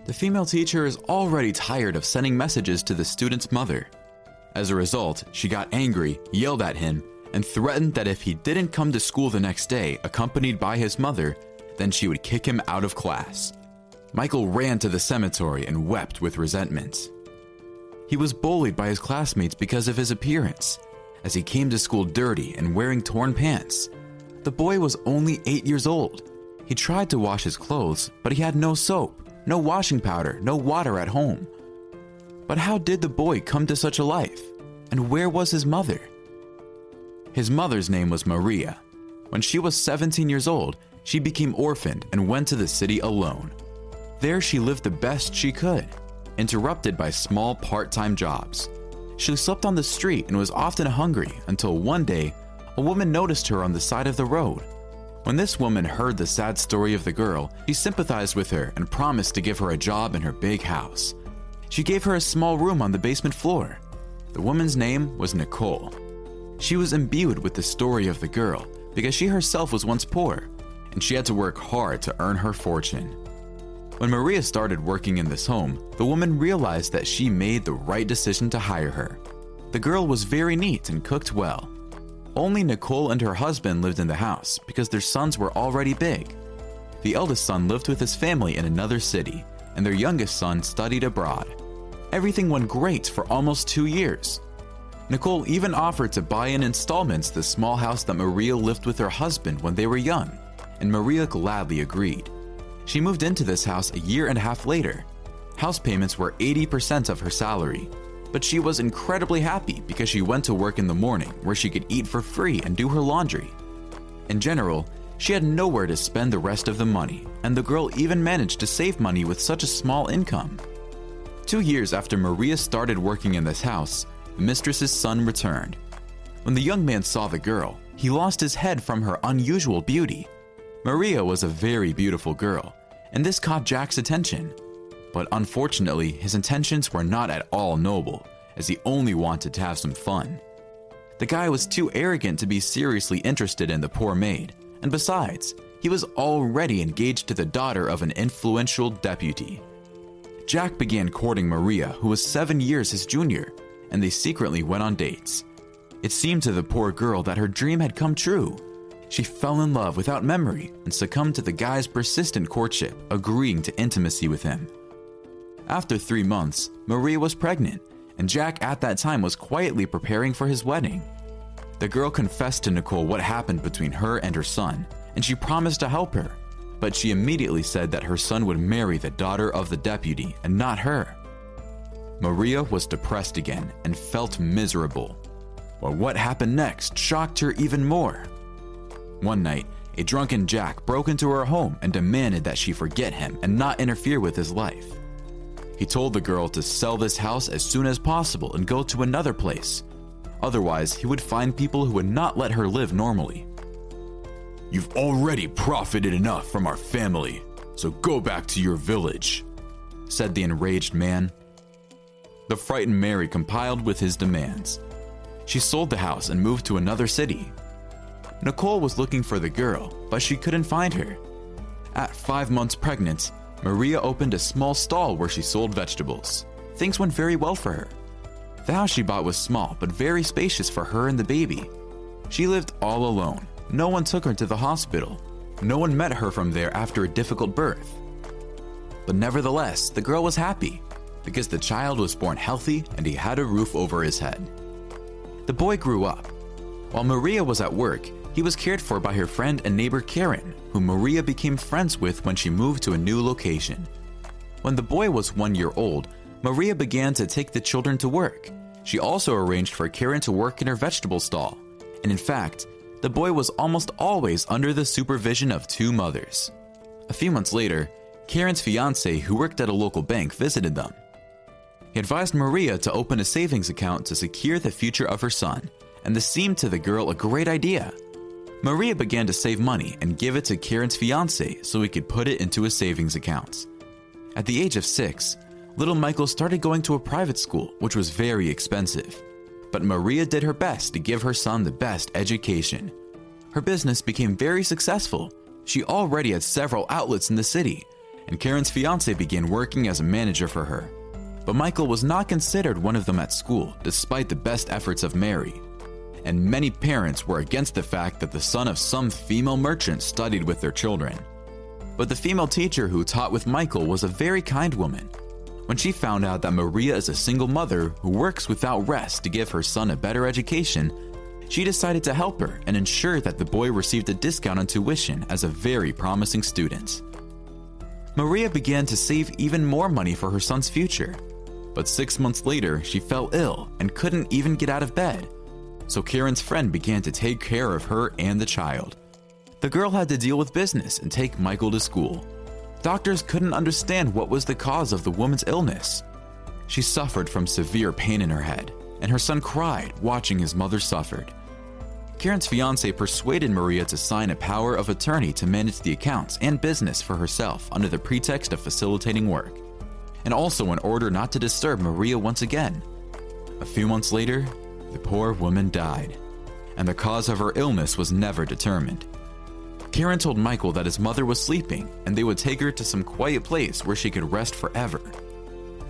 The female teacher is already tired of sending messages to the student's mother. As a result, she got angry, yelled at him, and threatened that if he didn't come to school the next day accompanied by his mother, then she would kick him out of class. Michael ran to the cemetery and wept with resentment. He was bullied by his classmates because of his appearance, as he came to school dirty and wearing torn pants. The boy was only 8 years old. He tried to wash his clothes, but he had no soap, no washing powder, no water at home. But how did the boy come to such a life? And where was his mother? His mother's name was Maria. When she was 17 years old, she became orphaned and went to the city alone. There she lived the best she could, interrupted by small part-time jobs. She slept on the street and was often hungry until one day, a woman noticed her on the side of the road. When this woman heard the sad story of the girl, she sympathized with her and promised to give her a job in her big house. She gave her a small room on the basement floor. The woman's name was Nicole. She was imbued with the story of the girl because she herself was once poor, and she had to work hard to earn her fortune. When Maria started working in this home, the woman realized that she made the right decision to hire her. The girl was very neat and cooked well. Only Nicole and her husband lived in the house because their sons were already big. The eldest son lived with his family in another city, and their youngest son studied abroad. Everything went great for almost 2 years. Nicole even offered to buy in installments the small house that Maria lived with her husband when they were young, and Maria gladly agreed. She moved into this house a year and a half later. House payments were 80% of her salary, but she was incredibly happy because she went to work in the morning where she could eat for free and do her laundry. In general, she had nowhere to spend the rest of the money, and the girl even managed to save money with such a small income. 2 years after Maria started working in this house, the mistress's son returned. When the young man saw the girl, he lost his head from her unusual beauty. Maria was a very beautiful girl, and this caught Jack's attention. But unfortunately, his intentions were not at all noble, as he only wanted to have some fun. The guy was too arrogant to be seriously interested in the poor maid, and besides, he was already engaged to the daughter of an influential deputy. Jack began courting Maria, who was 7 years his junior, and they secretly went on dates. It seemed to the poor girl that her dream had come true. She fell in love without memory and succumbed to the guy's persistent courtship, agreeing to intimacy with him. After 3 months, Maria was pregnant, and Jack at that time was quietly preparing for his wedding. The girl confessed to Nicole what happened between her and her son, and she promised to help her, but she immediately said that her son would marry the daughter of the deputy and not her. Maria was depressed again and felt miserable. But what happened next shocked her even more. One night, a drunken Jack broke into her home and demanded that she forget him and not interfere with his life. He told the girl to sell this house as soon as possible and go to another place. Otherwise, he would find people who would not let her live normally. "You've already profited enough from our family, so go back to your village," said the enraged man. The frightened Mary complied with his demands. She sold the house and moved to another city. Nicole was looking for the girl, but she couldn't find her. At 5 months pregnant, Maria opened a small stall where she sold vegetables. Things went very well for her. The house she bought was small but very spacious for her and the baby. She lived all alone. No one took her to the hospital. No one met her from there after a difficult birth. But nevertheless, the girl was happy because the child was born healthy and he had a roof over his head. The boy grew up. While Maria was at work, he was cared for by her friend and neighbor Karen, whom Maria became friends with when she moved to a new location. When the boy was 1 year old, Maria began to take the children to work. She also arranged for Karen to work in her vegetable stall, and in fact, the boy was almost always under the supervision of 2 mothers. A few months later, Karen's fiancé, who worked at a local bank, visited them. He advised Maria to open a savings account to secure the future of her son, and this seemed to the girl a great idea. Maria began to save money and give it to Karen's fiancé so he could put it into a savings account. At the age of 6, little Michael started going to a private school, which was very expensive. But Maria did her best to give her son the best education. Her business became very successful. She already had several outlets in the city, and Karen's fiance began working as a manager for her. But Michael was not considered one of them at school, despite the best efforts of Mary. And many parents were against the fact that the son of some female merchant studied with their children. But the female teacher who taught with Michael was a very kind woman. When she found out that Maria is a single mother who works without rest to give her son a better education, she decided to help her and ensure that the boy received a discount on tuition as a very promising student. Maria began to save even more money for her son's future. But 6 months later, she fell ill and couldn't even get out of bed. So Karen's friend began to take care of her and the child. The girl had to deal with business and take Michael to school. Doctors couldn't understand what was the cause of the woman's illness. She suffered from severe pain in her head, and her son cried watching his mother suffered. Karen's fiance persuaded Maria to sign a power of attorney to manage the accounts and business for herself under the pretext of facilitating work, and also in order not to disturb Maria once again. A few months later, the poor woman died, and the cause of her illness was never determined. Karen told Michael that his mother was sleeping and they would take her to some quiet place where she could rest forever.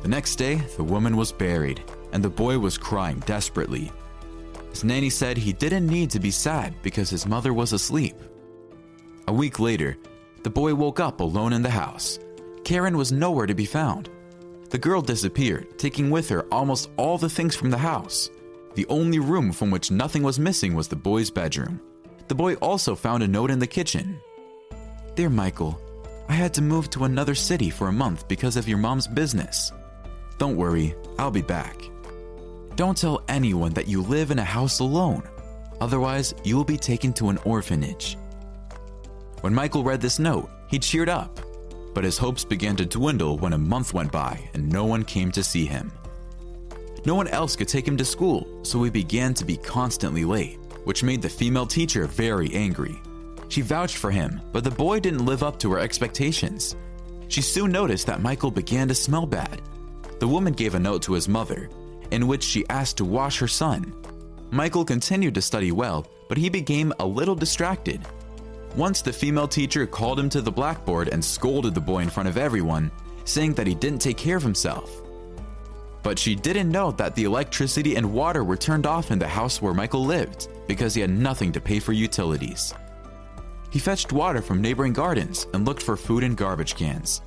The next day, the woman was buried, and the boy was crying desperately. His nanny said he didn't need to be sad because his mother was asleep. A week later, the boy woke up alone in the house. Karen was nowhere to be found. The girl disappeared, taking with her almost all the things from the house. The only room from which nothing was missing was the boy's bedroom. The boy also found a note in the kitchen. "Dear Michael, I had to move to another city for a month because of your mom's business. Don't worry, I'll be back. Don't tell anyone that you live in a house alone, otherwise you will be taken to an orphanage." When Michael read this note, he cheered up, but his hopes began to dwindle when a month went by and no one came to see him. No one else could take him to school, so he began to be constantly late, which made the female teacher very angry. She vouched for him, but the boy didn't live up to her expectations. She soon noticed that Michael began to smell bad. The woman gave a note to his mother, in which she asked to wash her son. Michael continued to study well, but he became a little distracted. Once the female teacher called him to the blackboard and scolded the boy in front of everyone, saying that he didn't take care of himself. But she didn't know that the electricity and water were turned off in the house where Michael lived because he had nothing to pay for utilities. He fetched water from neighboring gardens and looked for food in garbage cans.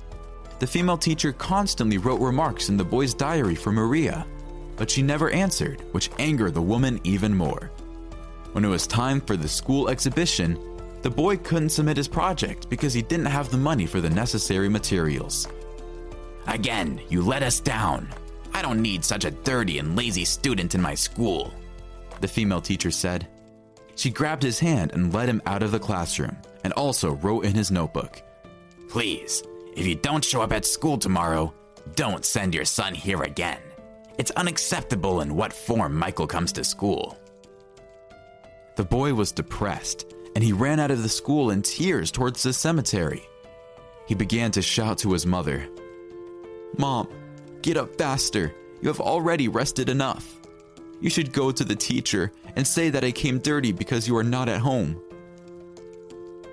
The female teacher constantly wrote remarks in the boy's diary for Maria, but she never answered, which angered the woman even more. When it was time for the school exhibition, the boy couldn't submit his project because he didn't have the money for the necessary materials. "Again, you let us down. I don't need such a dirty and lazy student in my school," the female teacher said. She grabbed his hand and led him out of the classroom, and also wrote in his notebook, "Please, if you don't show up at school tomorrow, don't send your son here again. It's unacceptable in what form Michael comes to school." The boy was depressed, and he ran out of the school in tears towards the cemetery. He began to shout to his mother, "Mom, get up faster. You have already rested enough. You should go to the teacher and say that I came dirty because you are not at home."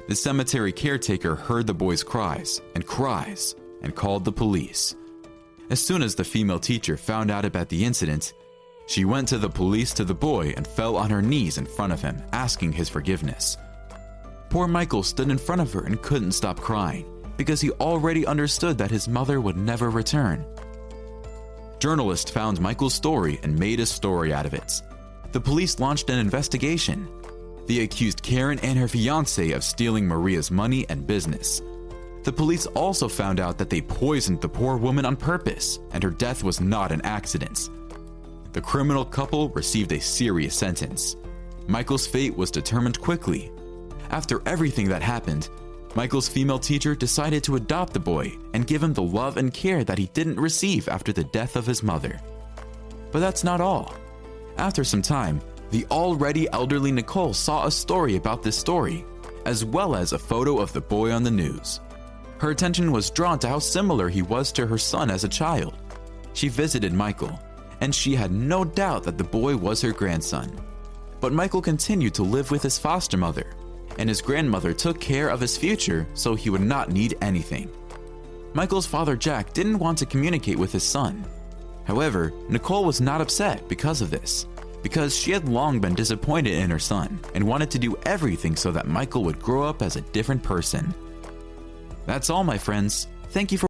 The cemetery caretaker heard the boy's cries and called the police. As soon as the female teacher found out about the incident, she went to the police to the boy and fell on her knees in front of him, asking his forgiveness. Poor Michael stood in front of her and couldn't stop crying because he already understood that his mother would never return. Journalists found Michael's story and made a story out of it. The police launched an investigation. They accused Karen and her fiancé of stealing Maria's money and business. The police also found out that they poisoned the poor woman on purpose, and her death was not an accident. The criminal couple received a serious sentence. Michael's fate was determined quickly. After everything that happened, Michael's female teacher decided to adopt the boy and give him the love and care that he didn't receive after the death of his mother. But that's not all. After some time, the already elderly Nicole saw a story about this story, as well as a photo of the boy on the news. Her attention was drawn to how similar he was to her son as a child. She visited Michael, and she had no doubt that the boy was her grandson. But Michael continued to live with his foster mother, and his grandmother took care of his future so he would not need anything. Michael's father Jack didn't want to communicate with his son. However, Nicole was not upset because of this, because she had long been disappointed in her son and wanted to do everything so that Michael would grow up as a different person. That's all, my friends. Thank you for